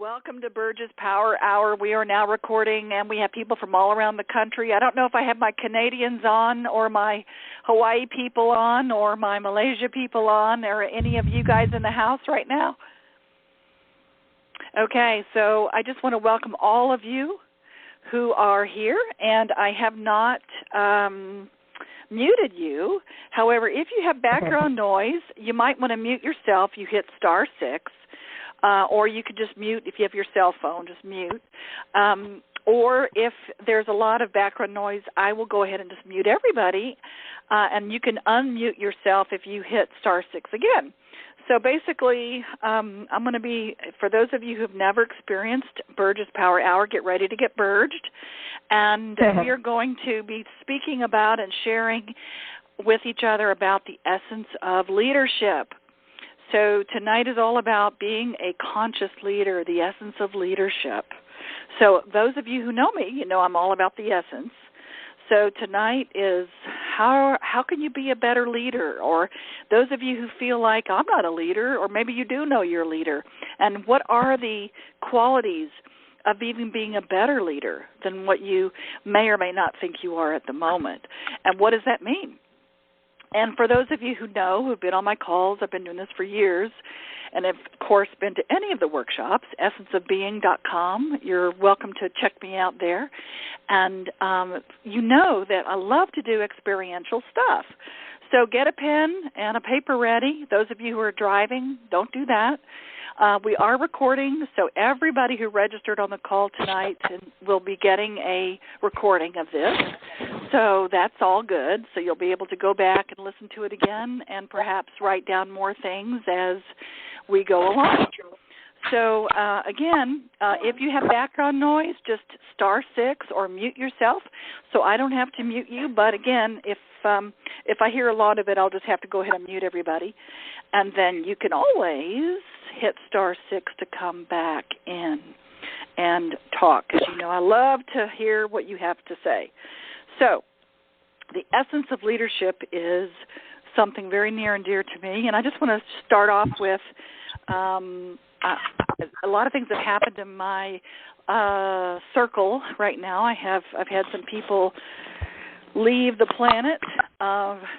Welcome to Burgess Power Hour. We are now recording, and we have people from all around the country. I don't know if I have my Canadians on or my Hawaii people on or my Malaysia people on. Are any of you guys in the house right now? Okay, so I just want to welcome all of you who are here, and I have not muted you. However, if you have background noise, you might want to mute yourself. You hit *6. Or you could just mute if you have your cell phone, just mute. Or if there's a lot of background noise, I will go ahead and just mute everybody, and you can unmute yourself if you hit *6 again. So basically, I'm going to be, for those of you who have never experienced Burgess Power Hour, get ready to get burged. And we are going to be speaking about and sharing with each other about the essence of leadership. So tonight is all about being a conscious leader, the essence of leadership. So those of you who know me, you know I'm all about the essence. So tonight is how can you be a better leader? Or those of you who feel like I'm not a leader, or maybe you do know you're a leader, and what are the qualities of even being a better leader than what you may or may not think you are at the moment? And what does that mean? And for those of you who know, who've been on my calls, I've been doing this for years, and have, of course, been to any of the workshops, essenceofbeing.com. You're welcome to check me out there. And you know that I love to do experiential stuff. So get a pen and a paper ready. Those of you who are driving, don't do that. We are recording, so everybody who registered on the call tonight will be getting a recording of this. So that's all good. So you'll be able to go back and listen to it again and perhaps write down more things as we go along. So, again, if you have background noise, just *6 or mute yourself so I don't have to mute you. But, again, if I hear a lot of it, I'll just have to go ahead and mute everybody. And then you can always hit *6 to come back in and talk, because, you know, I love to hear what you have to say. So the essence of leadership is something very near and dear to me, and I just want to start off with a lot of things that happened in my circle right now. I've had some people leave the planet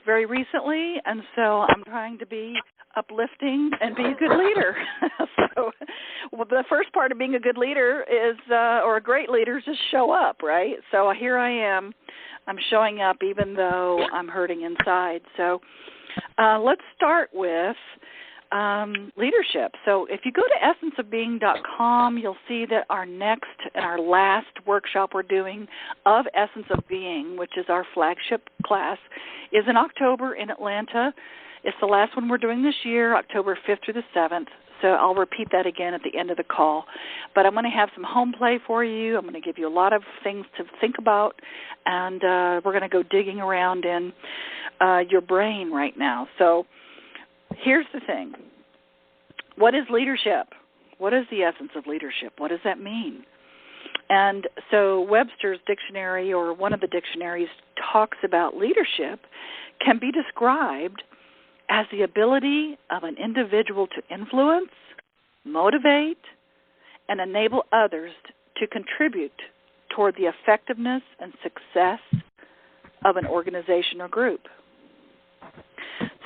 very recently, and so I'm trying to be uplifting and be a good leader. So the first part of being a good leader is, or a great leader, is just show up, right? So here I am. I'm showing up even though I'm hurting inside. So let's start with leadership. So if you go to essenceofbeing.com, you'll see that our next and our last workshop we're doing of Essence of Being, which is our flagship class, is in October in Atlanta. It's the last one we're doing this year, October 5th through the 7th. So I'll repeat that again at the end of the call. But I'm going to have some home play for you. I'm going to give you a lot of things to think about, and we're going to go digging around in your brain right now. So here's the thing. What is leadership? What is the essence of leadership? What does that mean? And so Webster's dictionary, or one of the dictionaries, talks about leadership can be described as the ability of an individual to influence, motivate, and enable others to contribute toward the effectiveness and success of an organization or group.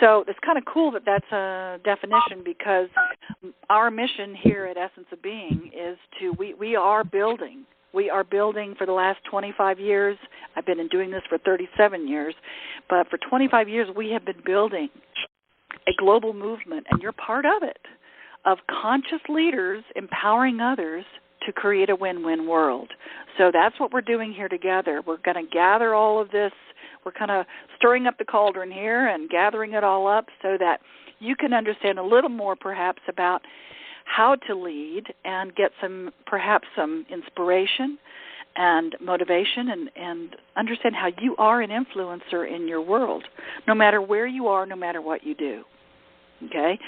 So it's kind of cool that that's a definition, because our mission here at Essence of Being is we are building. We are building for the last 25 years. I've been doing this for 37 years, but for 25 years we have been building a global movement, and you're part of it, of conscious leaders empowering others to create a win-win world. So that's what we're doing here together. We're going to gather all of this. We're kind of stirring up the cauldron here and gathering it all up so that you can understand a little more perhaps about how to lead and get perhaps some inspiration and motivation, and understand how you are an influencer in your world, no matter where you are, no matter what you do. Okay?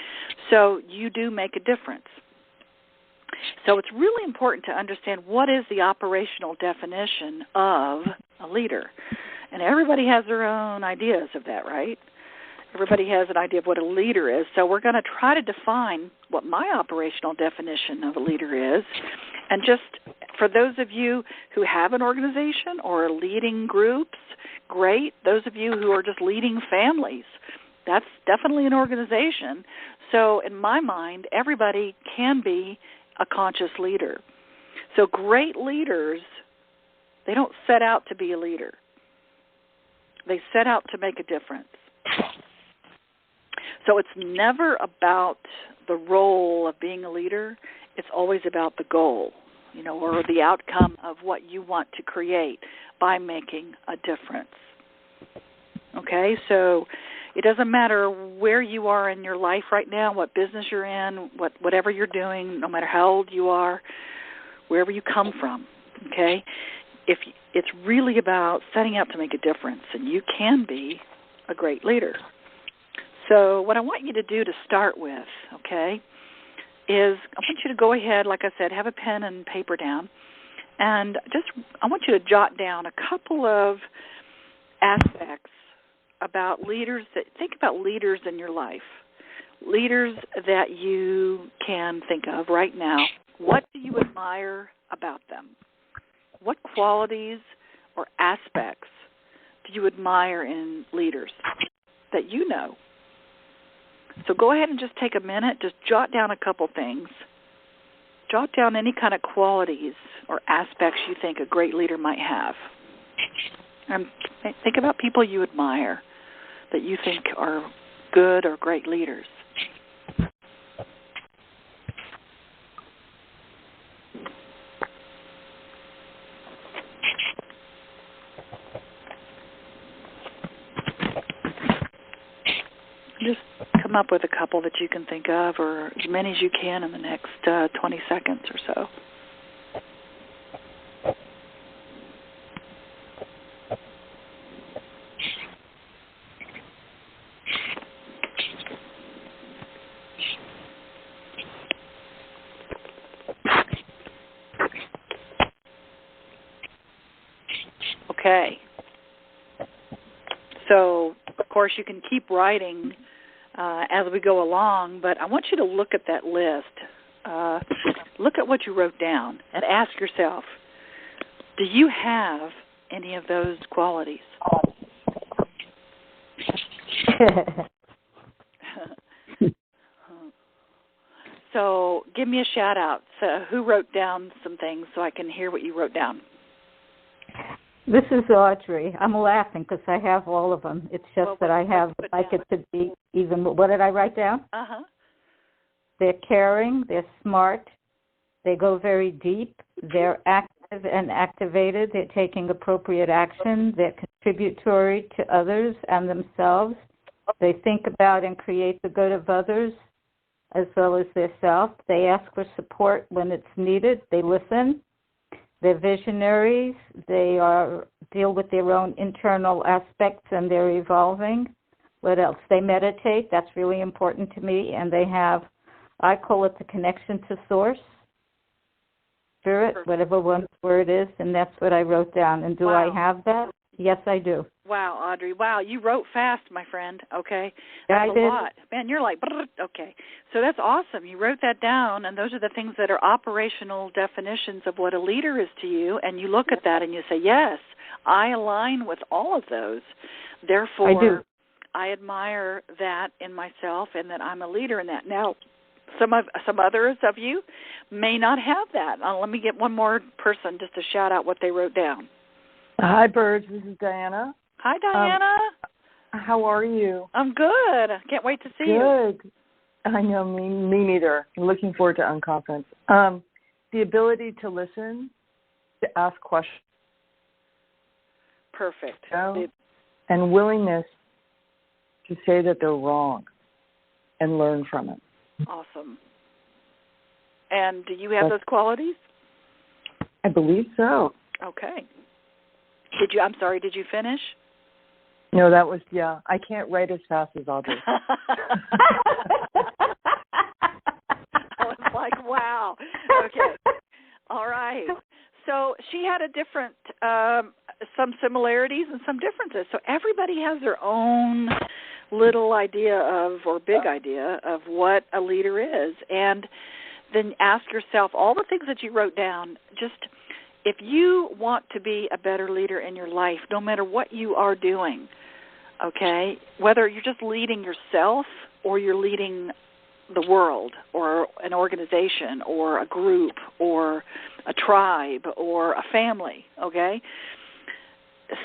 So you do make a difference. So it's really important to understand what is the operational definition of a leader. And everybody has their own ideas of that, right? Everybody has an idea of what a leader is. So we're going to try to define what my operational definition of a leader is. And just for those of you who have an organization or are leading groups, great. Those of you who are just leading families, that's definitely an organization. So in my mind, everybody can be a conscious leader. So great leaders, they don't set out to be a leader. They set out to make a difference. So it's never about the role of being a leader. It's always about the goal, or the outcome of what you want to create by making a difference. Okay, so it doesn't matter where you are in your life right now, what business you're in, whatever you're doing, no matter how old you are, wherever you come from, okay? It's really about setting out to make a difference, and you can be a great leader. So what I want you to do to start with, okay, is I want you to go ahead, like I said, have a pen and paper down, and I want you to jot down a couple of aspects about leaders. Think about leaders in your life, leaders that you can think of right now. What do you admire about them? What qualities or aspects do you admire in leaders that you know? So go ahead and just take a minute, just jot down a couple things. Jot down any kind of qualities or aspects you think a great leader might have. And think about people you admire that you think are good or great leaders. Just come up with a couple that you can think of, or as many as you can in the next 20 seconds or so. Okay. So, of course, you can keep writing as we go along, but I want you to look at that list. Look at what you wrote down and ask yourself, do you have any of those qualities? So give me a shout out. So who wrote down some things so I can hear what you wrote down? This is Audrey. I'm laughing because I have all of them. It's just that I like it to be even. What did I write down? Uh-huh. They're caring. They're smart. They go very deep. They're active and activated. They're taking appropriate action. They're contributory to others and themselves. They think about and create the good of others as well as their self. They ask for support when it's needed. They listen. They're visionaries. They deal with their own internal aspects and they're evolving. What else? They meditate. That's really important to me. And they have, I call it the connection to source, spirit, whatever one word is, and that's what I wrote down. And do I have that? Yes, I do. Wow, Audrey. Wow, you wrote fast, my friend. Okay. That's a lot. Man, you're like, okay. So that's awesome. You wrote that down, and those are the things that are operational definitions of what a leader is to you, and you look at that and you say, yes, I align with all of those. Therefore, I do. I admire that in myself and that I'm a leader in that. Now, some others of you may not have that. Let me get one more person just to shout out what they wrote down. Hi, Birds. This is Diana. Hi, Diana. How are you? I'm good. Can't wait to see you. Good. I know, me neither. I'm looking forward to Unconference. The ability to listen, to ask questions. Perfect. And willingness to say that they're wrong and learn from it. Awesome. And do you have those qualities? I believe so. Okay. Did you finish? No, that was, I can't write as fast as Audrey. I was like, wow. Okay. All right. So she had a different some similarities and some differences. So everybody has their own little idea of, or big idea of what a leader is. And then ask yourself all the things that you wrote down. Just if you want to be a better leader in your life, no matter what you are doing, okay, whether you're just leading yourself or you're leading the world or an organization or a group or a tribe or a family, okay?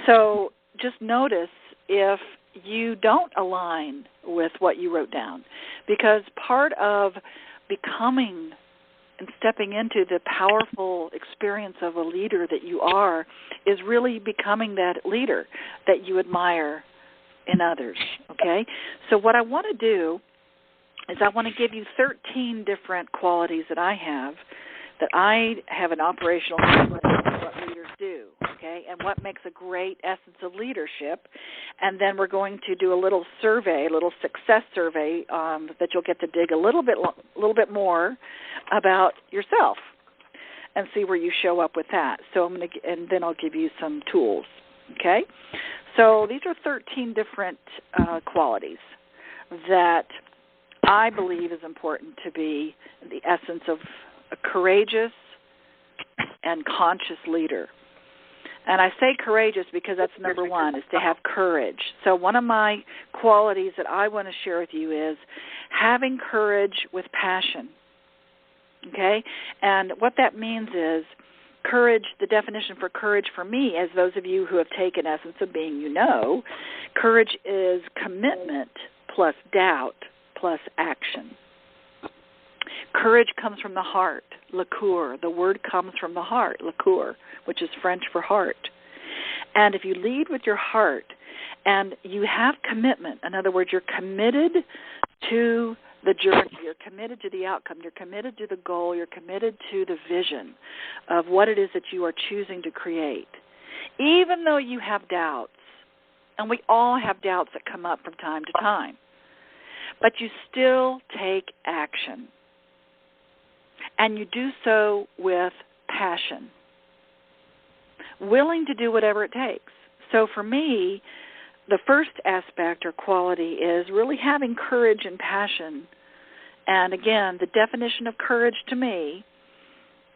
So just notice if you don't align with what you wrote down, because part of becoming and stepping into the powerful experience of a leader that you are is really becoming that leader that you admire in others, okay? So what I want to do is I want to give you 13 different qualities that I have an operational knowledge of what leaders do, okay, and what makes a great essence of leadership. And then we're going to do a little survey, a little success survey that you'll get to dig a little bit more about yourself and see where you show up with that. So and then I'll give you some tools, okay? So these are 13 different qualities that I believe is important to be the essence of a courageous and conscious leader. And I say courageous because that's number one, is to have courage. So one of my qualities that I want to share with you is having courage with passion, okay? And what that means is courage, the definition for courage for me, as those of you who have taken Essence of Being, you know, courage is commitment plus doubt plus action. Courage comes from the heart, le coeur. The word comes from the heart, le coeur, which is French for heart. And if you lead with your heart and you have commitment, in other words, you're committed to the journey, you're committed to the outcome, you're committed to the goal, you're committed to the vision of what it is that you are choosing to create. Even though you have doubts, and we all have doubts that come up from time to time, but you still take action. And you do so with passion, willing to do whatever it takes. So for me, the first aspect or quality is really having courage and passion. And again, the definition of courage to me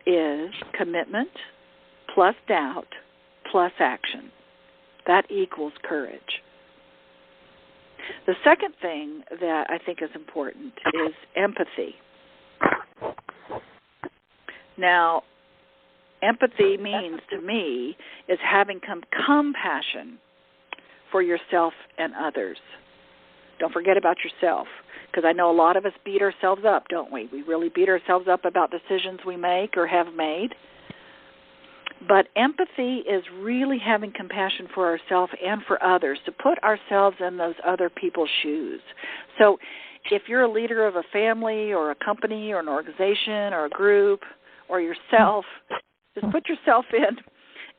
is commitment plus doubt plus action. That equals courage. The second thing that I think is important is empathy. Now, empathy means to me is having compassion for yourself and others. Don't forget about yourself, because I know a lot of us beat ourselves up, don't we? We really beat ourselves up about decisions we make or have made. But empathy is really having compassion for ourselves and for others, to put ourselves in those other people's shoes. So if you're a leader of a family or a company or an organization or a group or yourself, just put yourself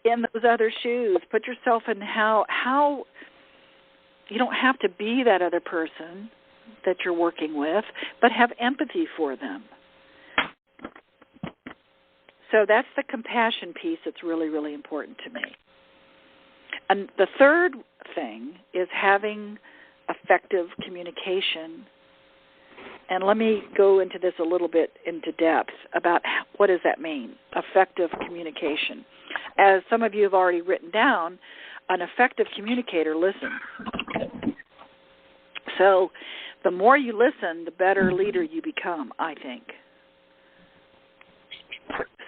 in those other shoes. Put yourself in how you don't have to be that other person that you're working with, but have empathy for them. So that's the compassion piece that's really, really important to me. And the third thing is having effective communication. And let me go into this a little bit into depth about what does that mean, effective communication. As some of you have already written down, an effective communicator listens. So the more you listen, the better leader you become, I think.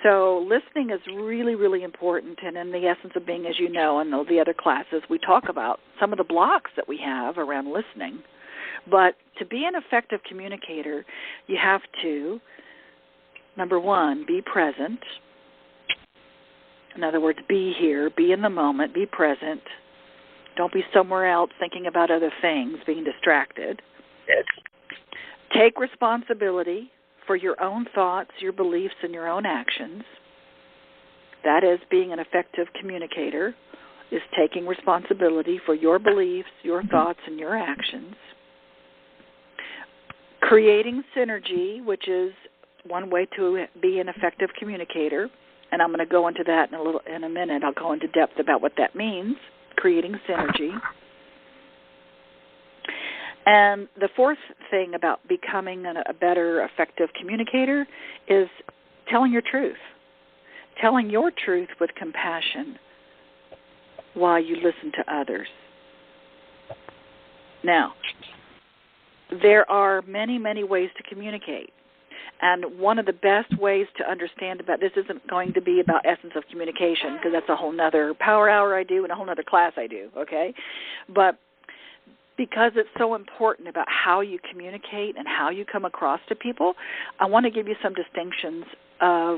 So listening is really, really important. And in the Essence of Being, as you know, and the other classes, we talk about some of the blocks that we have around listening. But to be an effective communicator, you have to, number one, be present. In other words, be here, be in the moment, be present. Don't be somewhere else thinking about other things, being distracted. Yes. Take responsibility for your own thoughts, your beliefs, and your own actions. That is being an effective communicator, is taking responsibility for your beliefs, your thoughts, and your actions. Creating synergy, which is one way to be an effective communicator, and I'm going to go into that in a minute. I'll go into depth about what that means, creating synergy. And the fourth thing about becoming a better, effective communicator is telling your truth. Telling your truth with compassion while you listen to others. Now, there are many, many ways to communicate. And one of the best ways to understand about this isn't going to be about essence of communication, because that's a whole nother power hour I do and a whole nother class I do, okay? But because it's so important about how you communicate and how you come across to people, I want to give you some distinctions of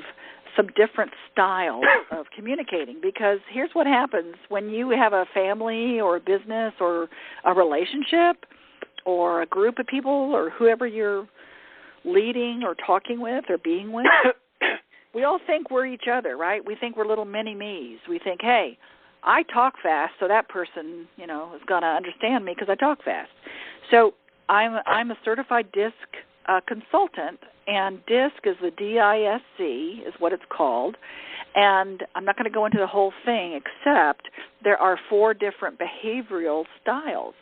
some different styles of communicating, because here's what happens when you have a family or a business or a relationship or a group of people or whoever you're leading or talking with or being with. We all think we're each other, right? We think we're little mini-me's. We think, hey, I talk fast, so that person, is going to understand me because I talk fast. So I'm a certified DISC consultant, and DISC is the DISC is what it's called. And I'm not going to go into the whole thing, except there are 4 different behavioral styles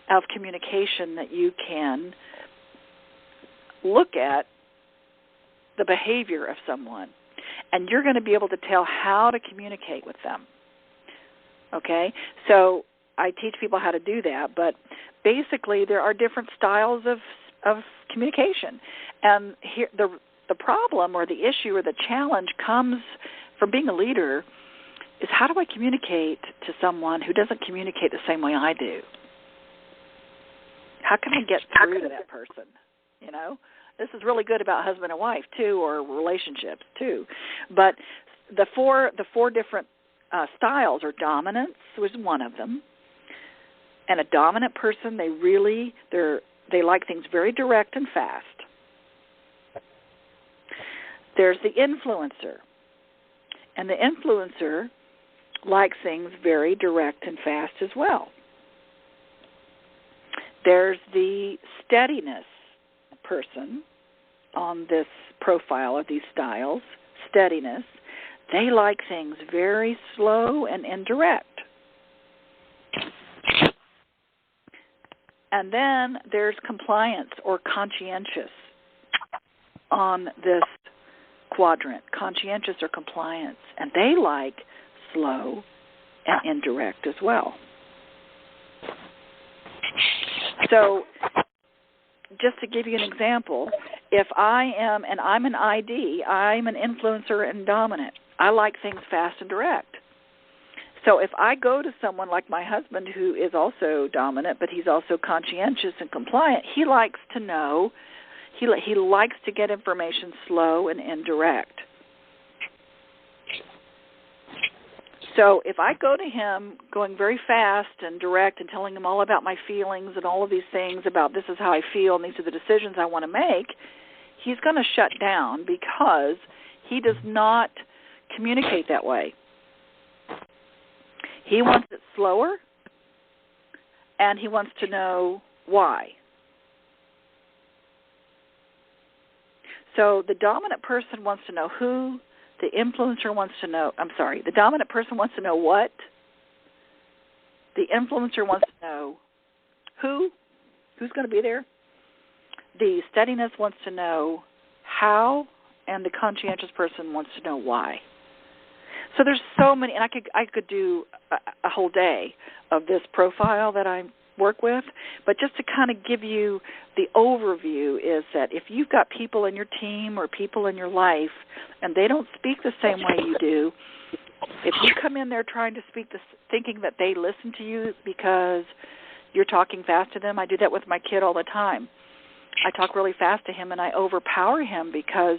of communication that you can look at the behavior of someone. And you're going to be able to tell how to communicate with them. Okay? So I teach people how to do that, but basically there are different styles of communication. And here, the problem or the issue or the challenge comes from being a leader is, how do I communicate to someone who doesn't communicate the same way I do? How can I get through to that person? This is really good about husband and wife too, or relationships too. But the four different styles are dominance was one of them. And a dominant person, they like things very direct and fast. There's the influencer. And the influencer likes things very direct and fast as well. There's the steadiness person on this profile of these styles, steadiness. They like things very slow and indirect. And then there's compliance or conscientious on this quadrant, conscientious or compliance. And they like slow and indirect as well. So just to give you an example, if I'm an ID, I'm an influencer and dominant. I like things fast and direct. So if I go to someone like my husband, who is also dominant, but he's also conscientious and compliant, he likes to know, he likes to get information slow and indirect. So if I go to him going very fast and direct and telling him all about my feelings and all of these things about this is how I feel and these are the decisions I want to make, he's going to shut down because he does not communicate that way. He wants it slower, and he wants to know why. So the dominant person wants to know who, the influencer wants to know, the dominant person wants to know what, the influencer wants to know who's going to be there, the steadiness wants to know how, and the conscientious person wants to know why. So there's so many, and I could do a whole day of this profile that I work with, but just to kind of give you the overview is that if you've got people in your team or people in your life and they don't speak the same way you do, if you come in there trying to speak thinking that they listen to you because you're talking fast to them, I do that with my kid all the time. I talk really fast to him and I overpower him because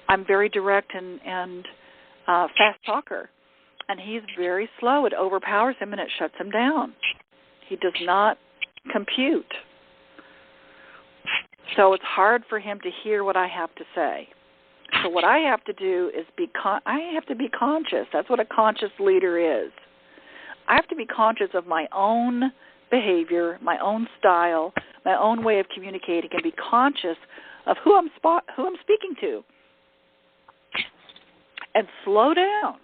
I'm very direct and fast talker, and he's very slow. It overpowers him and it shuts him down. He does not compute. So it's hard for him to hear what I have to say. So what I have to do is I have to be conscious. That's what a conscious leader is. I have to be conscious of my own behavior, my own style, my own way of communicating, and be conscious of who I'm speaking to. and slow down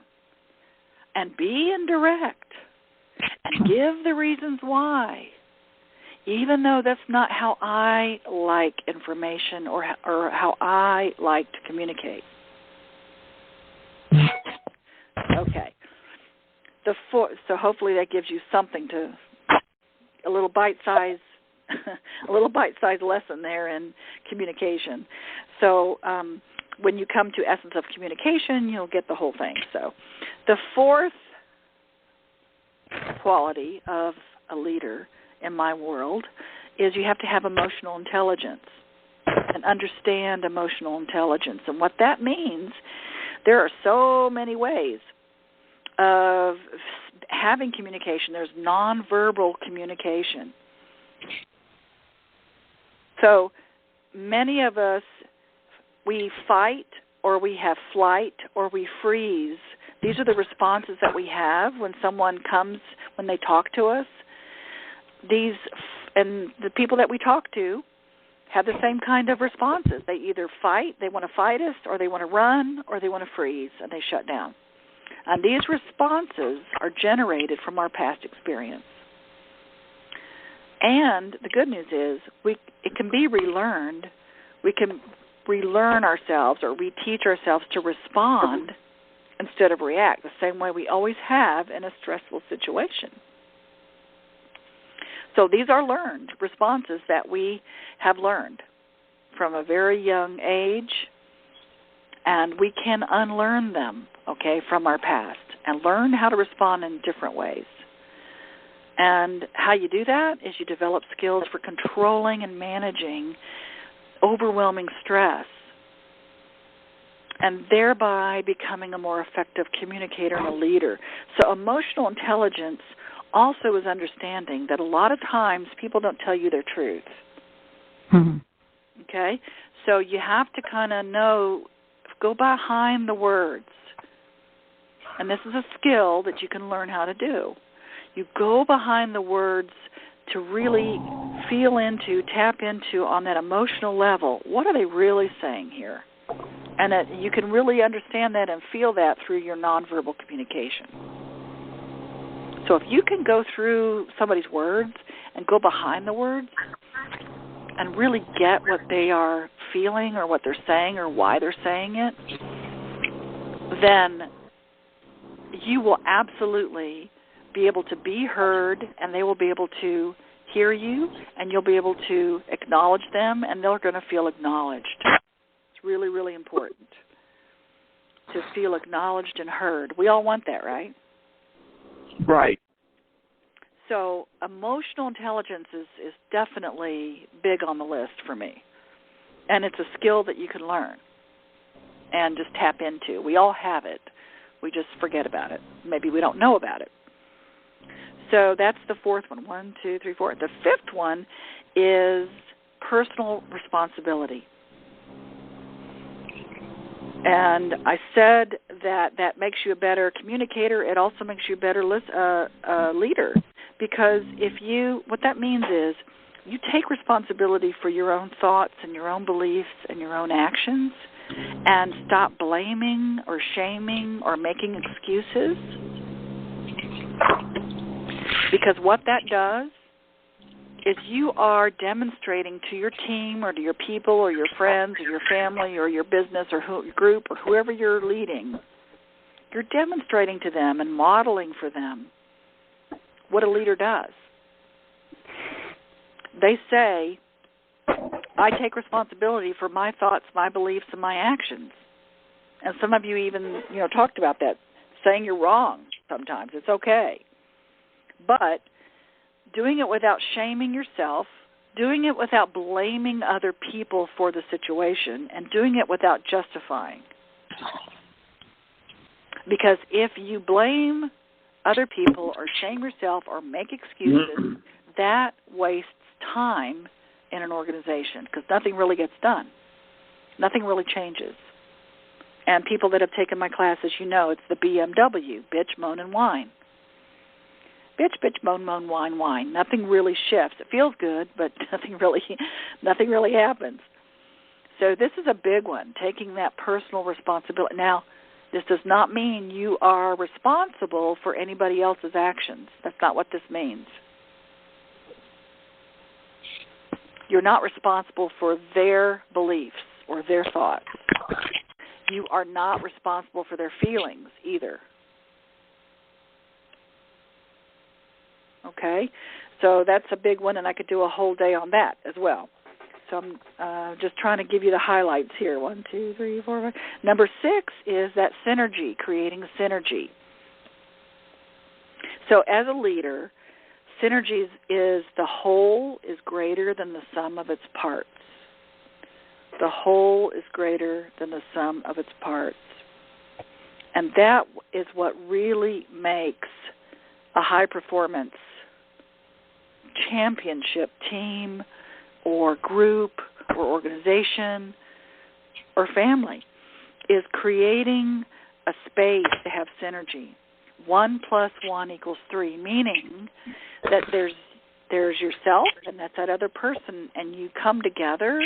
and be indirect and give the reasons why, even though that's not how I like information or how I like to communicate. Okay. So hopefully that gives you something to, a little bite-sized lesson there in communication. So when you come to essence of communication, you'll get the whole thing. So the fourth quality of a leader in my world is you have to have emotional intelligence and understand emotional intelligence. And what that means, there are so many ways of having communication. There's nonverbal communication. So many of us, we fight or we have flight or we freeze. These are the responses that we have when someone comes, when they talk to us. And the people that we talk to have the same kind of responses. They either fight, they want to fight us, or they want to run, or they want to freeze, and they shut down. And these responses are generated from our past experience. And the good news is it can be relearned. We can relearn ourselves or reteach ourselves to respond instead of react, the same way we always have in a stressful situation. So these are learned responses that we have learned from a very young age, and we can unlearn them, from our past and learn how to respond in different ways. And how you do that is you develop skills for controlling and managing overwhelming stress, and thereby becoming a more effective communicator and a leader. So emotional intelligence also is understanding that a lot of times people don't tell you their truth. Mm-hmm. Okay? So you have to kind of go behind the words. And this is a skill that you can learn how to do. You go behind the words to really feel into, tap into on that emotional level. What are they really saying here? And you can really understand that and feel that through your nonverbal communication. So if you can go through somebody's words and go behind the words and really get what they are feeling or what they're saying or why they're saying it, then you will absolutely be able to be heard, and they will be able to hear you, and you'll be able to acknowledge them, and they're going to feel acknowledged. It's really, really important to feel acknowledged and heard. We all want that, right? Right. So emotional intelligence is definitely big on the list for me. And it's a skill that you can learn and just tap into. We all have it. We just forget about it. Maybe we don't know about it. So that's the fourth one. 1, 2, 3, 4. The fifth one is personal responsibility. And I said that makes you a better communicator. It also makes you a better leader, because what that means is you take responsibility for your own thoughts and your own beliefs and your own actions, and stop blaming or shaming or making excuses. Because what that does is you are demonstrating to your team or to your people or your friends or your family or your business or your group or whoever you're leading, you're demonstrating to them and modeling for them what a leader does. They say, I take responsibility for my thoughts, my beliefs, and my actions. And some of you even, talked about that, saying you're wrong sometimes. It's okay. But doing it without shaming yourself, doing it without blaming other people for the situation, and doing it without justifying. Because if you blame other people or shame yourself or make excuses, that wastes time in an organization, because nothing really gets done. Nothing really changes. And people that have taken my classes, it's the BMW, bitch, moan, and whine. Bitch, bitch, moan, moan, whine, whine. Nothing really shifts. It feels good, but nothing really happens. So this is a big one, taking that personal responsibility. Now, This does not mean you are responsible for anybody else's actions. That's not what this means. You're not responsible for their beliefs or their thoughts. You are not responsible for their feelings either. Okay? So that's a big one, and I could do a whole day on that as well. So I'm just trying to give you the highlights here. 1, 2, 3, 4, 5. Number 6 is that synergy, creating synergy. So as a leader, synergy is the whole is greater than the sum of its parts. The whole is greater than the sum of its parts. And that is what really makes a high-performance championship team or group or organization or family, is creating a space to have synergy. 1 + 1 = 3, meaning that there's yourself and that's that other person, and you come together,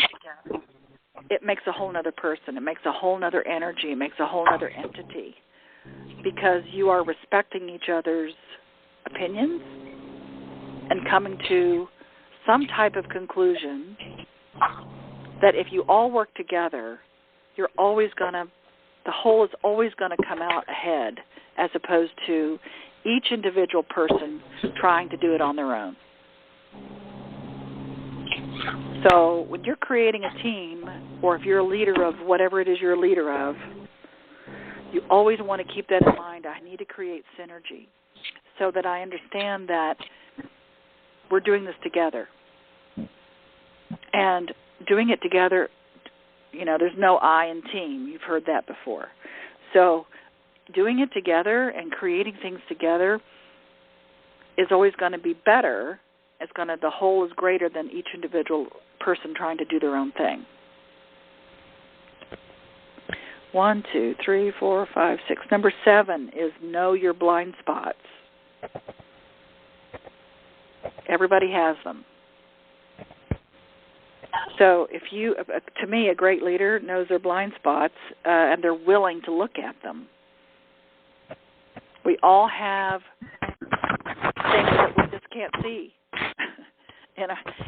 it makes a whole other person. It makes a whole other energy. It makes a whole other entity, because you are respecting each other's opinions and coming to some type of conclusion that if you all work together, the whole is always going to come out ahead, as opposed to each individual person trying to do it on their own. So when you're creating a team, or if you're a leader of whatever it is you're a leader of, you always want to keep that in mind. I need to create synergy so that I understand that we're doing this together. And doing it together, there's no I in team. You've heard that before. So doing it together and creating things together is always going to be better. The whole is greater than each individual person trying to do their own thing. 1, 2, 3, 4, 5, 6. Number 7 is know your blind spots. Everybody has them. So to me, a great leader knows their blind spots, and they're willing to look at them. We all have things that we just can't see.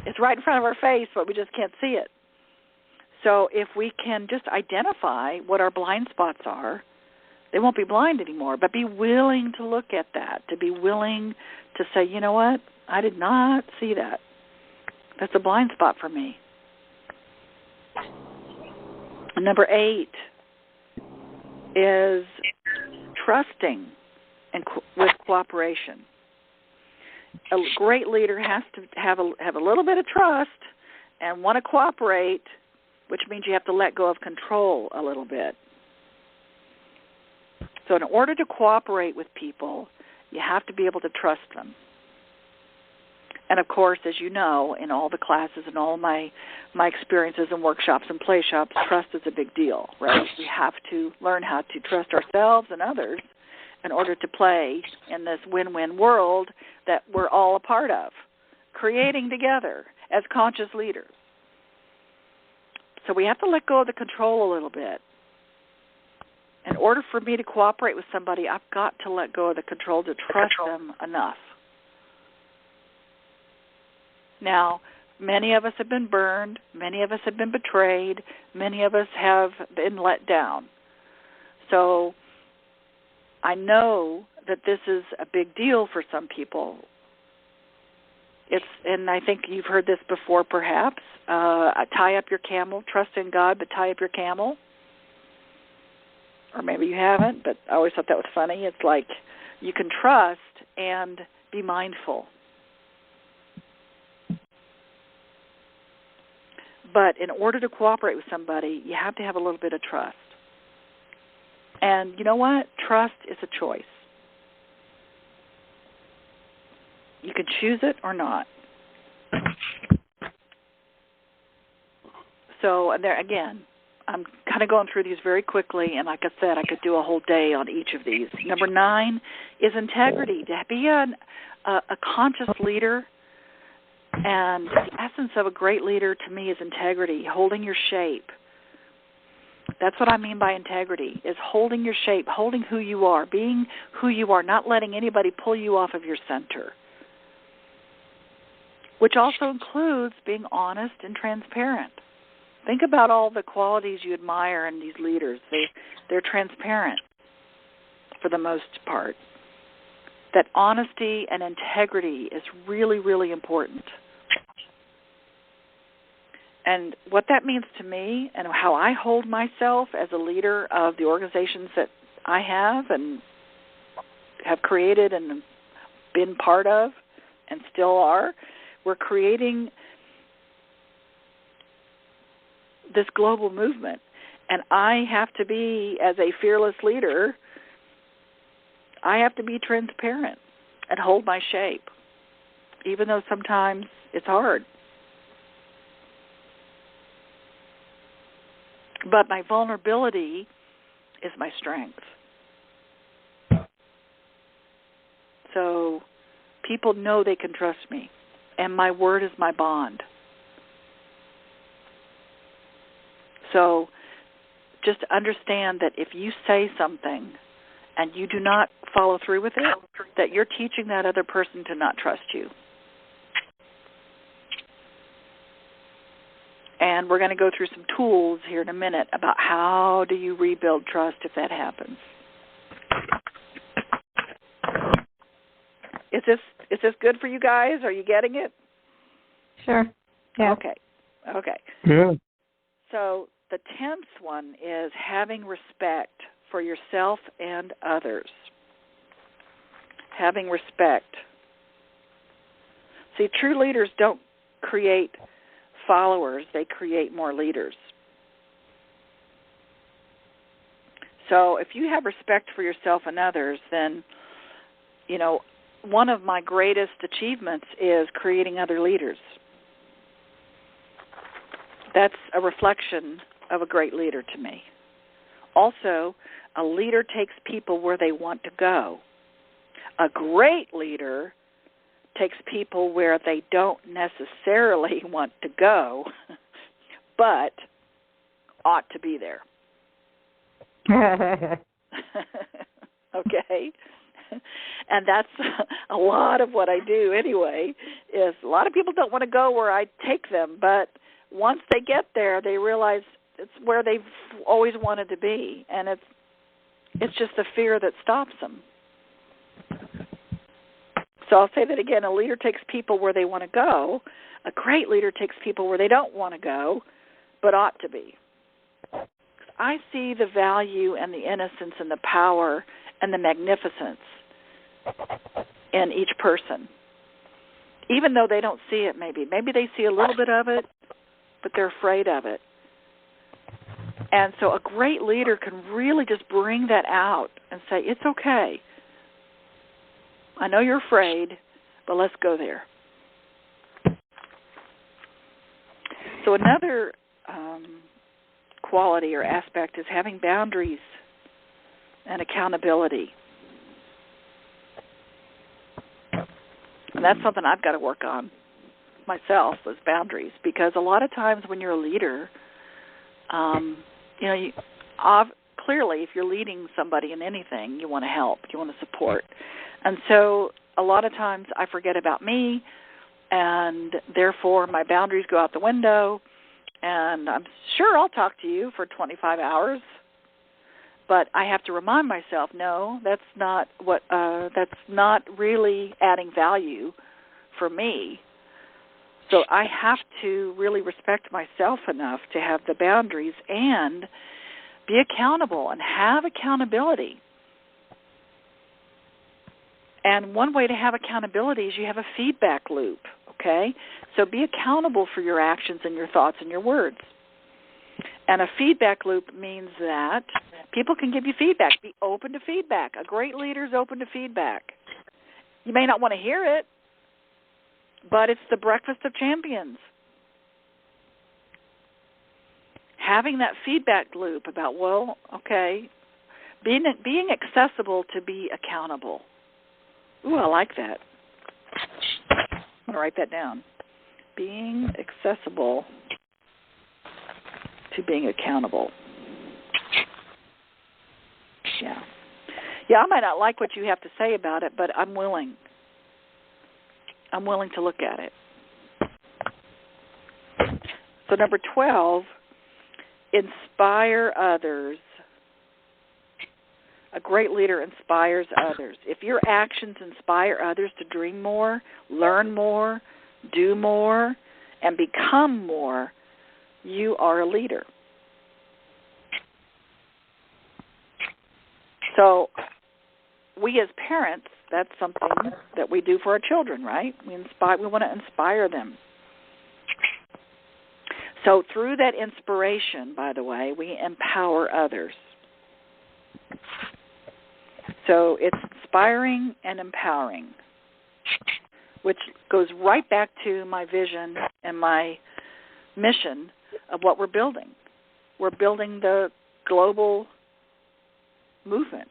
It's right in front of our face, but we just can't see it. So if we can just identify what our blind spots are, they won't be blind anymore, but be willing to look at that, to be willing to say, you know what, I did not see that. That's a blind spot for me. Number 8 is trusting and with cooperation. A great leader has to have a little bit of trust and want to cooperate, which means you have to let go of control a little bit. So in order to cooperate with people, you have to be able to trust them. And, of course, as you know, in all the classes and all my experiences and workshops and play shops, trust is a big deal, right? We have to learn how to trust ourselves and others in order to play in this win-win world that we're all a part of, creating together as conscious leaders. So we have to let go of the control a little bit. In order for me to cooperate with somebody, I've got to let go of the control to trust them enough. Now, many of us have been burned. Many of us have been betrayed. Many of us have been let down. So I know that this is a big deal for some people. And I think you've heard this before, perhaps. Tie up your camel. Trust in God, but tie up your camel. Or maybe you haven't, but I always thought that was funny. It's like you can trust and be mindful. But in order to cooperate with somebody, you have to have a little bit of trust. And you know what? Trust is a choice. You can choose it or not. So there again, I'm kind of going through these very quickly, and like I said, I could do a whole day on each of these. Number 9 is integrity. To be a conscious leader, and the essence of a great leader to me is integrity, holding your shape. That's what I mean by integrity, is holding your shape, holding who you are, being who you are, not letting anybody pull you off of your center, which also includes being honest and transparent. Think about all the qualities you admire in these leaders. They're transparent for the most part. That honesty and integrity is really, really important. And what that means to me and how I hold myself as a leader of the organizations that I have and have created and been part of and still are, we're creating this global movement. And I have to be, as a fearless leader, I have to be transparent and hold my shape, even though sometimes it's hard. But my vulnerability is my strength. So people know they can trust me, and my word is my bond. So just understand that if you say something and you do not follow through with it, that you're teaching that other person to not trust you. And we're going to go through some tools here in a minute about how do you rebuild trust if that happens. Is this good for you guys? Are you getting it? Sure. Yeah. Okay. Yeah. So the 10th one is having respect for yourself and others. Having respect. See, true leaders don't create followers, they create more leaders. So if you have respect for yourself and others, then, one of my greatest achievements is creating other leaders. That's a reflection of a great leader to me. Also, a leader takes people where they want to go. A great leader takes people where they don't necessarily want to go, but ought to be there. Okay? And that's a lot of what I do anyway, is a lot of people don't want to go where I take them, but once they get there, they realize it's where they've always wanted to be, and it's just the fear that stops them. So I'll say that again. A leader takes people where they want to go. A great leader takes people where they don't want to go, but ought to be. I see the value and the innocence and the power and the magnificence in each person, even though they don't see it maybe. Maybe they see a little bit of it, but they're afraid of it. And so a great leader can really just bring that out and say, it's okay. I know you're afraid, but let's go there. So another quality or aspect is having boundaries and accountability. And that's something I've got to work on myself, those boundaries, because a lot of times when you're a leader, clearly if you're leading somebody in anything, you want to help, you want to support. And so a lot of times I forget about me, and therefore my boundaries go out the window, and I'm sure I'll talk to you for 25 hours, but I have to remind myself, no, that's not really adding value for me. So I have to really respect myself enough to have the boundaries and be accountable and have accountability. And one way to have accountability is you have a feedback loop, okay? So be accountable for your actions and your thoughts and your words. And a feedback loop means that people can give you feedback. Be open to feedback. A great leader is open to feedback. You may not want to hear it, but it's the breakfast of champions. Having that feedback loop about, being accessible to be accountable. Ooh, I like that. I'm going to write that down. Being accessible to being accountable. Yeah. Yeah, I might not like what you have to say about it, but I'm willing. I'm willing to look at it. So number 12, inspire others. A great leader inspires others. If your actions inspire others to dream more, learn more, do more, and become more, you are a leader. So we as parents, that's something that we do for our children, right? We want to inspire them. So through that inspiration, by the way, we empower others. So it's inspiring and empowering, which goes right back to my vision and my mission of what we're building. We're building the global movement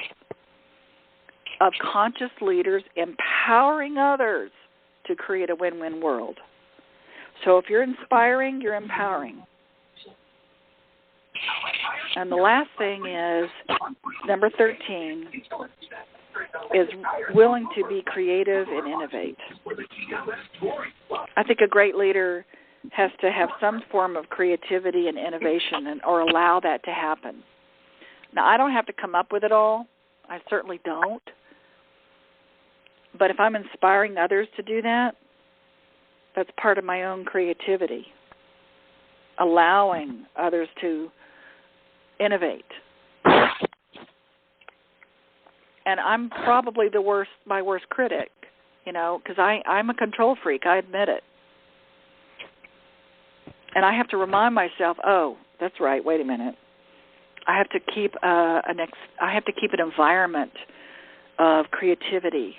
of conscious leaders empowering others to create a win-win world. So if you're inspiring, you're empowering. And the last thing is, number 13, is willing to be creative and innovate. I think a great leader has to have some form of creativity and innovation or allow that to happen. Now, I don't have to come up with it all. I certainly don't. But if I'm inspiring others to do that, that's part of my own creativity, allowing others to innovate. And I'm probably my worst critic, because I'm a control freak. I admit it. And I have to remind myself, oh, that's right. Wait a minute. I have to keep an environment of creativity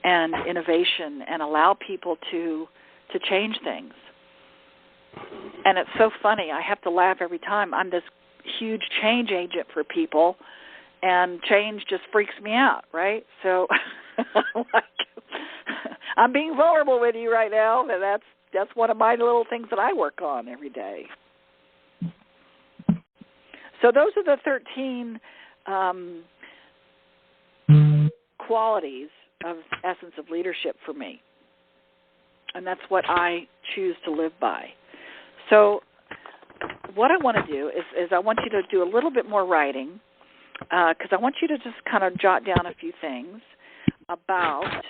and innovation and allow people to change things. And it's so funny. I have to laugh every time. I'm this huge change agent for people, and change just freaks me out, right? So I'm being vulnerable with you right now, and that's one of my little things that I work on every day. So those are the 13 qualities of essence of leadership for me. And that's what I choose to live by. So what I want to do is I want you to do a little bit more writing, because I want you to just kind of jot down a few things about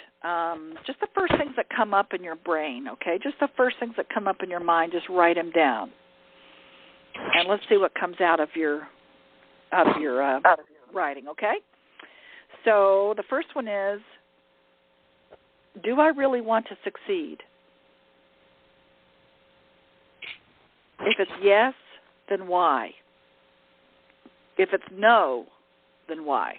just the first things that come up in your brain, okay? Just the first things that come up in your mind, just write them down. And let's see what comes out of your writing, okay? So the first one is, do I really want to succeed? If it's yes, then why? If it's no, then why?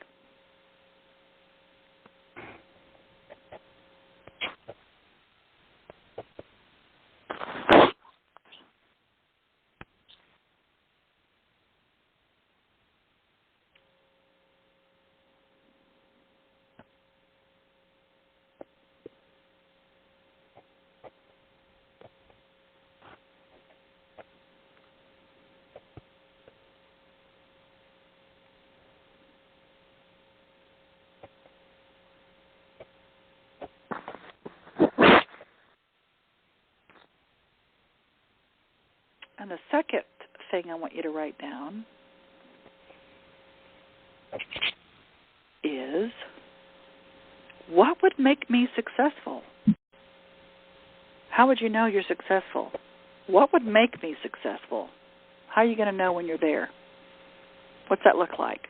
And the second thing I want you to write down is, what would make me successful? How would you know you're successful? What would make me successful? How are you going to know when you're there? What's that look like?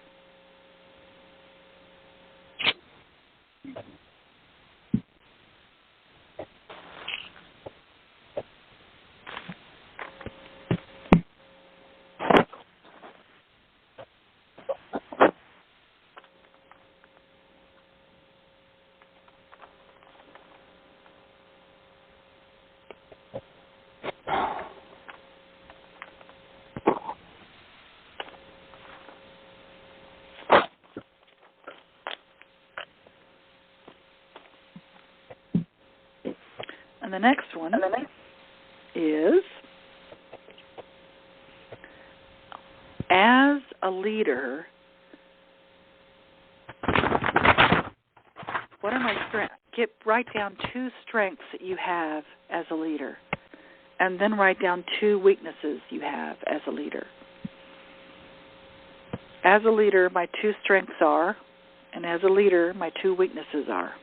And the next one is, as a leader, What are my strengths? Write down 2 strengths that you have as a leader, and then write down 2 weaknesses you have as a leader. As a leader, my 2 strengths are, and as a leader, my 2 weaknesses are.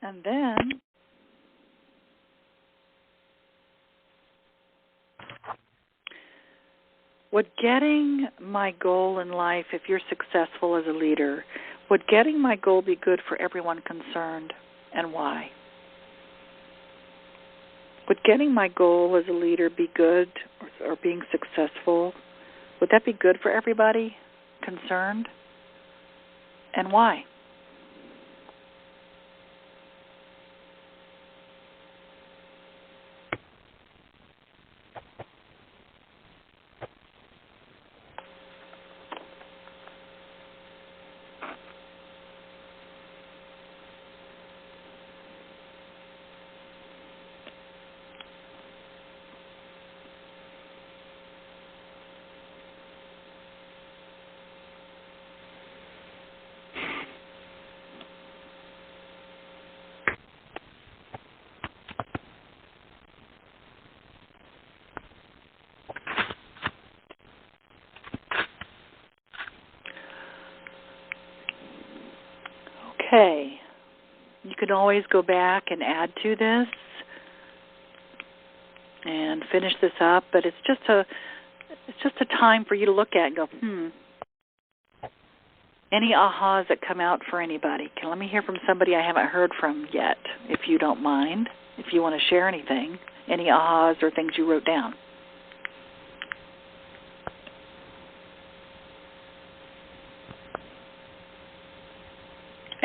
And then would getting my goal in life, if you're successful as a leader, would getting my goal be good for everyone concerned, and why? Would getting my goal as a leader be good, or being successful, would that be good for everybody concerned, and why? Okay, you can always go back and add to this and finish this up, but it's just a time for you to look at and go, any ahas that come out for anybody? Let me hear from somebody I haven't heard from yet, if you don't mind, if you want to share anything, any ahas or things you wrote down.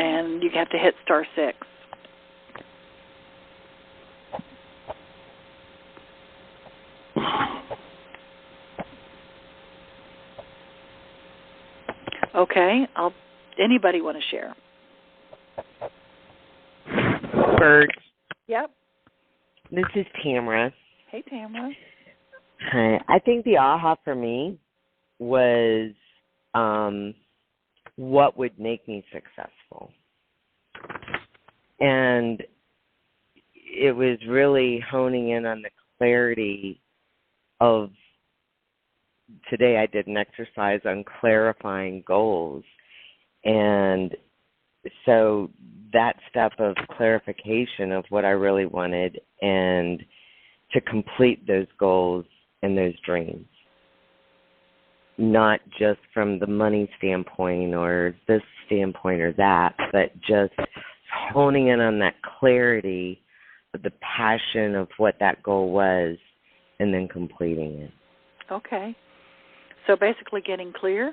And you have to hit *6. Okay, anybody want to share? Bert. Yep. This is Tamara. Hey, Tamara. Hi. I think the aha for me was what would make me successful. And it was really honing in on the clarity of, today I did an exercise on clarifying goals. And so that step of clarification of what I really wanted and to complete those goals and those dreams. Not just from the money standpoint or this standpoint or that, but just honing in on that clarity of the passion of what that goal was and then completing it. Okay. So basically getting clear?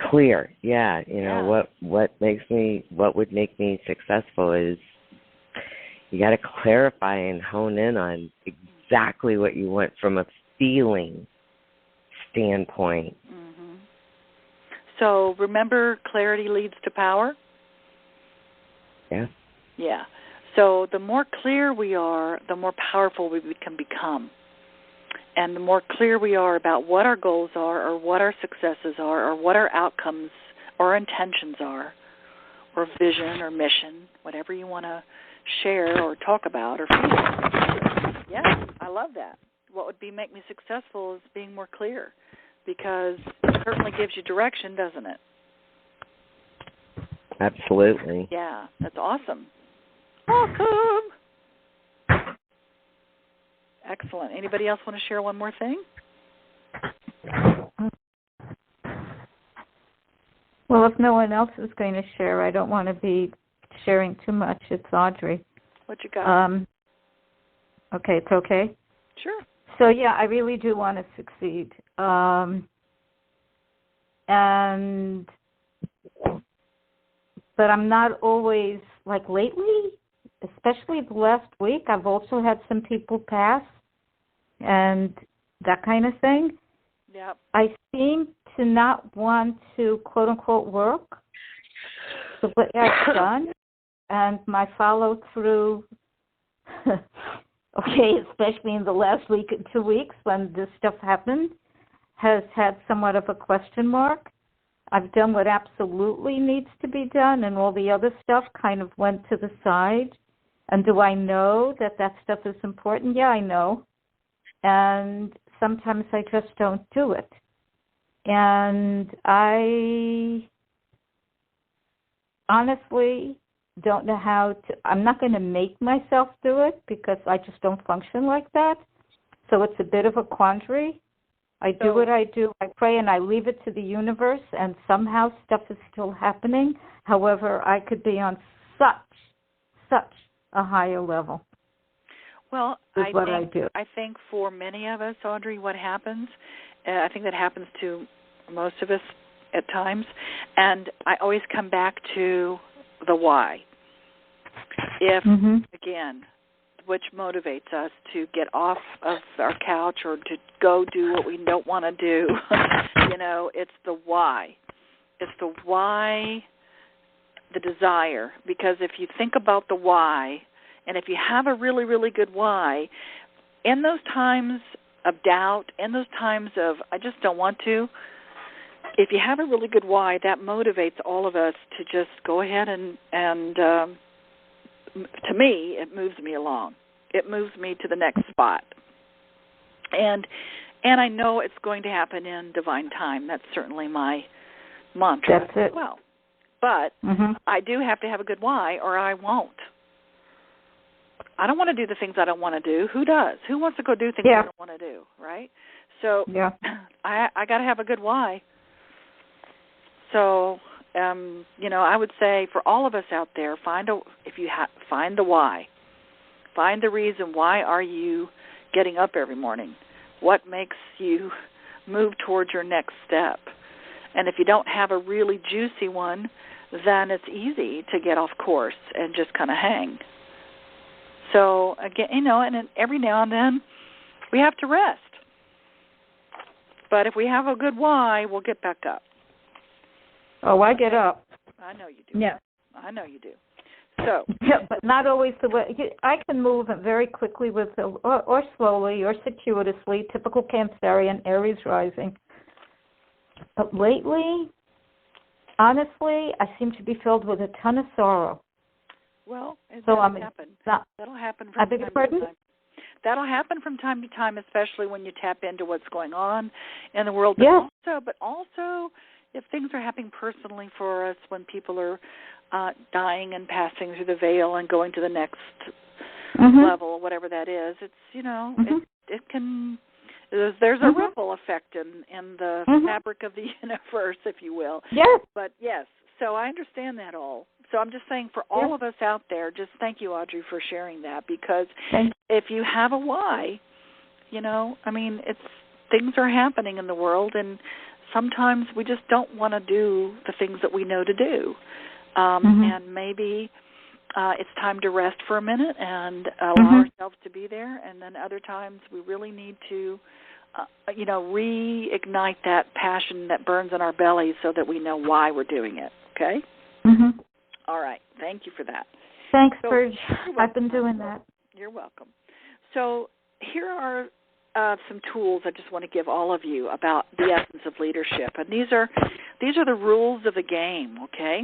Clear, yeah. What would make me successful is you got to clarify and hone in on exactly what you want from a feeling standpoint. Mm-hmm. So remember, clarity leads to power? Yeah. Yeah. So the more clear we are, the more powerful we can become. And the more clear we are about what our goals are or what our successes are or what our outcomes or intentions are or vision or mission, whatever you want to share or talk about or feel. Yeah, I love that. What would make me successful is being more clear, because it certainly gives you direction, doesn't it? Absolutely. Yeah, that's awesome. Awesome. Excellent. Anybody else want to share one more thing? Well, if no one else is going to share, I don't want to be sharing too much. It's Audrey. What you got? Okay, it's okay. Sure. So yeah, I really do want to succeed. But I'm not always, like lately, especially the last week, I've also had some people pass and that kind of thing. Yep. I seem to not want to, quote unquote, work the way I've done, and my follow through, okay, especially in the last week and 2 weeks when this stuff happened, has had somewhat of a question mark. I've done what absolutely needs to be done, and all the other stuff kind of went to the side. And do I know that that stuff is important? Yeah, I know. And sometimes I just don't do it. And I honestly don't know how to, I'm not going to make myself do it because I just don't function like that. So it's a bit of a quandary. I do what I do. I pray and I leave it to the universe, and somehow stuff is still happening. However, I could be on such a higher level. Well, I think for many of us, Audrey, what happens, I think that happens to most of us at times, and I always come back to the why. If, again, which motivates us to get off of our couch or to go do what we don't want to do. It's the why. It's the why, the desire. Because if you think about the why, and if you have a really, really good why, in those times of doubt, in those times of I just don't want to, if you have a really good why, that motivates all of us to just go ahead and to me, it moves me along. It moves me to the next spot. And I know it's going to happen in divine time. That's certainly my mantra That's it. as well. But I do have to have a good why or I won't. I don't want to do the things I don't want to do. Who does? Who wants to go do things I don't want to do, right? So I got to have a good why. So, I would say for all of us out there, find the why. Find the reason. Why are you getting up every morning? What makes you move towards your next step? And if you don't have a really juicy one, then it's easy to get off course and just kind of hang. So, again, and then every now and then we have to rest. But if we have a good why, we'll get back up. Oh, I get up. I know you do. Yeah. I know you do. So. Yeah, but not always the way. I can move very quickly or slowly or circuitously, typical Cancerian, Aries rising. But lately, honestly, I seem to be filled with a ton of sorrow. Well, that'll happen. That'll happen from I beg your pardon? time to time. That'll happen from time to time, especially when you tap into what's going on in the world. But also, if things are happening personally for us, when people are dying and passing through the veil and going to the next level, whatever that is, it's it can. There's a ripple effect in the fabric of the universe, if you will. Yes. But yes, so I understand that all. So I'm just saying for all of us out there, just thank you, Audrey, for sharing that, because if you have a why, things are happening in the world, and sometimes we just don't want to do the things that we know to do. And maybe it's time to rest for a minute and allow ourselves to be there, and then other times we really need to reignite that passion that burns in our bellies so that we know why we're doing it, okay? All right. Thank you for that. Thanks, Virg. I've been doing that. You're welcome. So here are some tools I just want to give all of you about the essence of leadership. And these are the rules of the game, okay?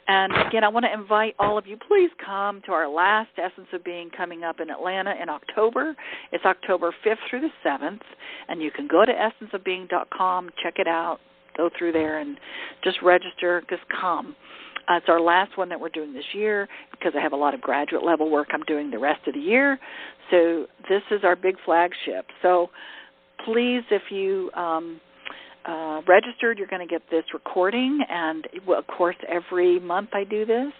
And again, I want to invite all of you, please come to our last Essence of Being coming up in Atlanta in October. It's October 5th through the 7th, and you can go to essenceofbeing.com, check it out, go through there and just register, just come. It's our last one that we're doing this year because I have a lot of graduate level work I'm doing the rest of the year. So this is our big flagship. So please, if you registered, you're going to get this recording. And, of course, every month I do this,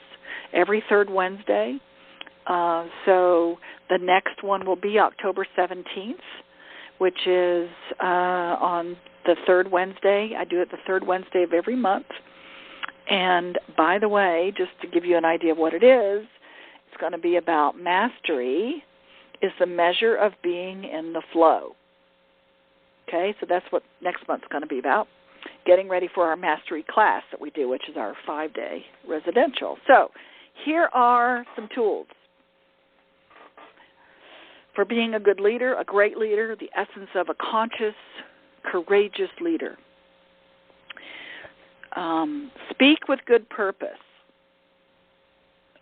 every third Wednesday. So the next one will be October 17th, which is on the third Wednesday. I do it the third Wednesday of every month. And by the way, just to give you an idea of what it is, it's going to be about mastery is the measure of being in the flow. Okay, so that's what next month's going to be about. Getting ready for our mastery class that we do, which is our 5-day residential. So here are some tools for being a good leader, a great leader, the essence of a conscious, courageous leader. Speak with good purpose.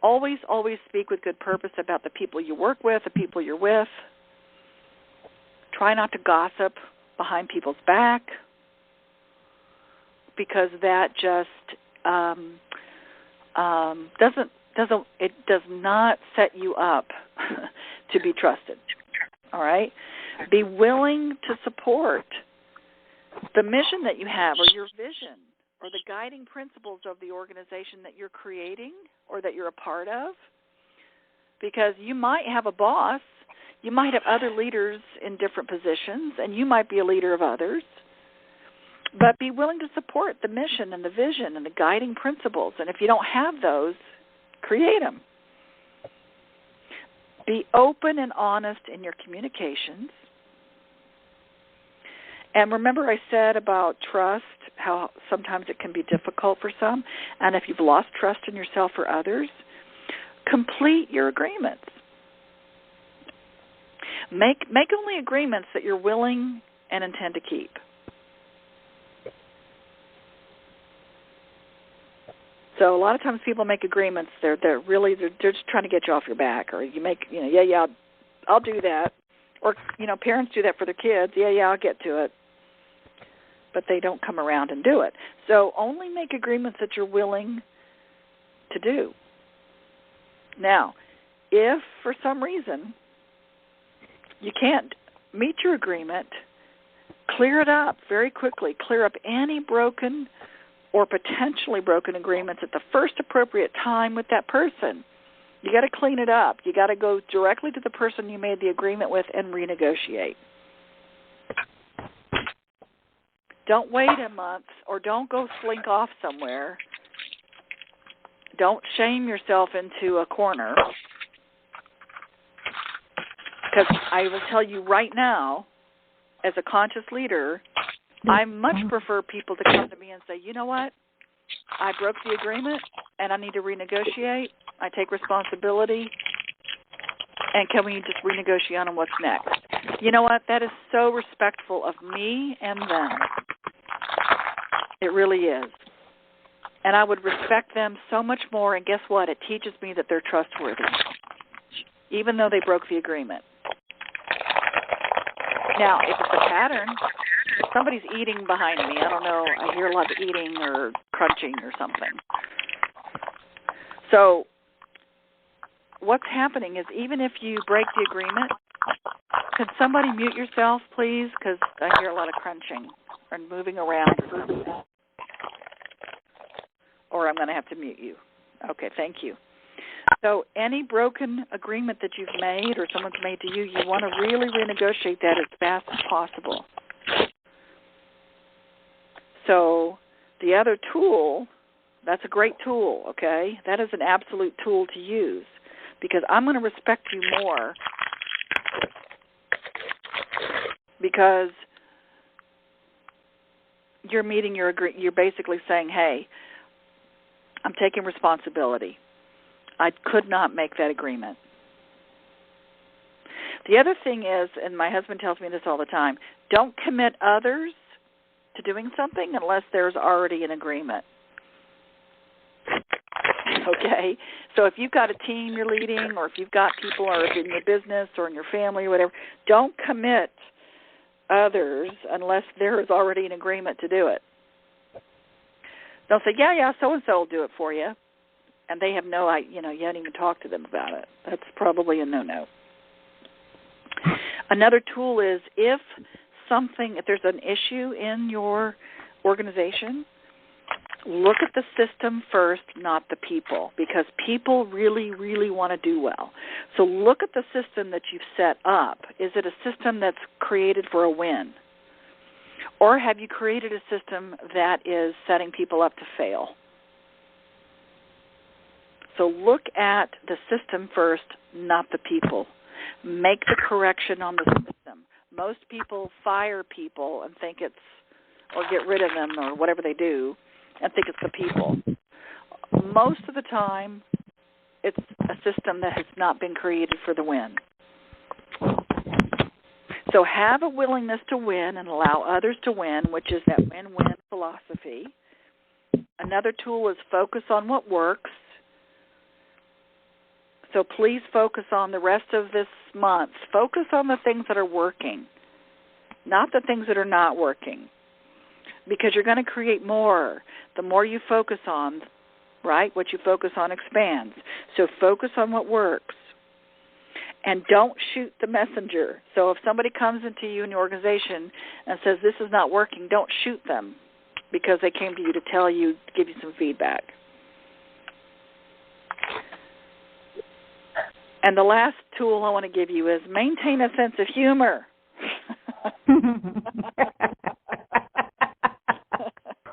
Always, always speak with good purpose about the people you work with, the people you're with. Try not to gossip behind people's back, because that just does not set you up to be trusted. All right? Be willing to support the mission that you have, or your vision, or the guiding principles of the organization that you're creating or that you're a part of, because you might have a boss, you might have other leaders in different positions, and you might be a leader of others. But be willing to support the mission and the vision and the guiding principles. And if you don't have those, create them. Be open and honest in your communications. And remember I said about trust, how sometimes it can be difficult for some. And if you've lost trust in yourself or others, complete your agreements. Make only agreements that you're willing and intend to keep. So a lot of times people make agreements. They're just trying to get you off your back, or you make I'll do that, or parents do that for their kids. I'll get to it, but they don't come around and do it. So only make agreements that you're willing to do. Now, if for some reason you can't meet your agreement, clear it up very quickly. Clear up any broken or potentially broken agreements at the first appropriate time with that person. You got to clean it up. You got to go directly to the person you made the agreement with and renegotiate. Don't wait a month, or don't go slink off somewhere. Don't shame yourself into a corner. Because I will tell you right now, as a conscious leader, I much prefer people to come to me and say, you know what, I broke the agreement and I need to renegotiate. I take responsibility, and can we just renegotiate on what's next? You know what, that is so respectful of me and them. It really is. And I would respect them so much more, and guess what, it teaches me that they're trustworthy, even though they broke the agreement. Now, if it's a pattern, if somebody's eating behind me, I don't know, I hear a lot of eating or crunching or something. So what's happening is, even if you break the agreement, could somebody mute yourself, please? Because I hear a lot of crunching and moving around. Or I'm going to have to mute you. Okay, thank you. So any broken agreement that you've made or someone's made to you, you want to really renegotiate that as fast as possible. So the other tool, that's a great tool, okay? That is an absolute tool to use, because I'm going to respect you more, because you're meeting your agreement. You're basically saying, hey, I'm taking responsibility. I could not make that agreement. The other thing is, and my husband tells me this all the time, don't commit others to doing something unless there's already an agreement. Okay? So if you've got a team you're leading, or if you've got people or in your business or in your family or whatever, don't commit others unless there is already an agreement to do it. They'll say, yeah, so-and-so will do it for you. And they have you haven't even talked to them about it. That's probably a no-no. Another tool is, if there's an issue in your organization, Look at the system first, not the people, because people really, really want to do well. So look at the system that you've set up. Is it a system that's created for a win? Or have you created a system that is setting people up to fail? So look at the system first, not the people. Make the correction on the system. Most people fire people and think it's, or get rid of them or whatever they do, and think it's the people. Most of the time, it's a system that has not been created for the win. So have a willingness to win and allow others to win, which is that win-win philosophy. Another tool is focus on what works. So please focus on the rest of this month. Focus on the things that are working, not the things that are not working, because you're going to create more. The more you focus on, right, what you focus on expands. So focus on what works. And don't shoot the messenger. So if somebody comes into you in your organization and says, this is not working, don't shoot them because they came to you to tell you, to give you some feedback. And the last tool I want to give you is maintain a sense of humor.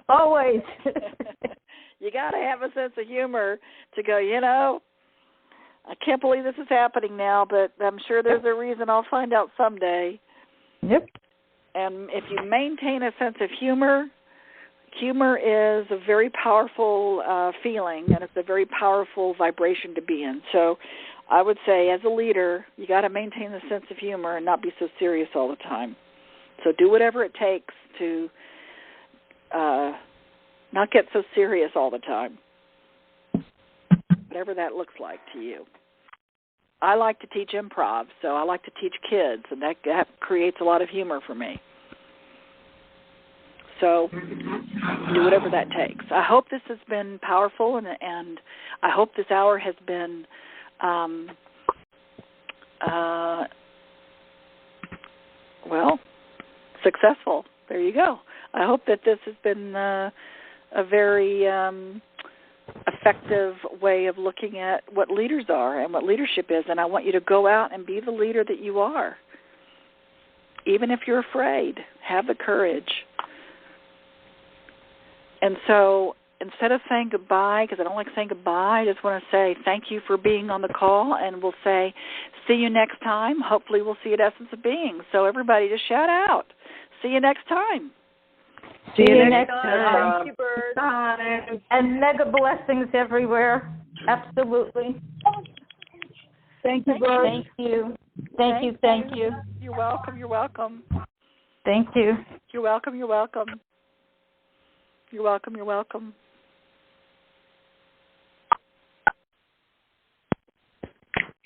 Always. You got to have a sense of humor to go, you know, I can't believe this is happening now, but I'm sure there's a reason. I'll find out someday. Yep. And if you maintain a sense of humor, humor is a very powerful feeling, and it's a very powerful vibration to be in. So I would say as a leader, you got to maintain the sense of humor and not be so serious all the time. So do whatever it takes to not get so serious all the time, whatever that looks like to you. I like to teach improv, so I like to teach kids, and that creates a lot of humor for me. So do whatever that takes. I hope this has been powerful, and I hope this hour has been successful. There you go. I hope that this has been a very effective way of looking at what leaders are and what leadership is, and I want you to go out and be the leader that you are. Even if you're afraid, have the courage. And so instead of saying goodbye, because I don't like saying goodbye, I just want to say thank you for being on the call, and we'll say see you next time. Hopefully we'll see you at Essence of Being. So everybody just shout out. See you next time. See you next time. Thank you, Bird. Bye. And mega blessings everywhere. Absolutely. Thank you, Bird. Thank you. Thank you. Thank you. You're welcome. You're welcome. Thank you. You're welcome. You're welcome. You're welcome. You're welcome.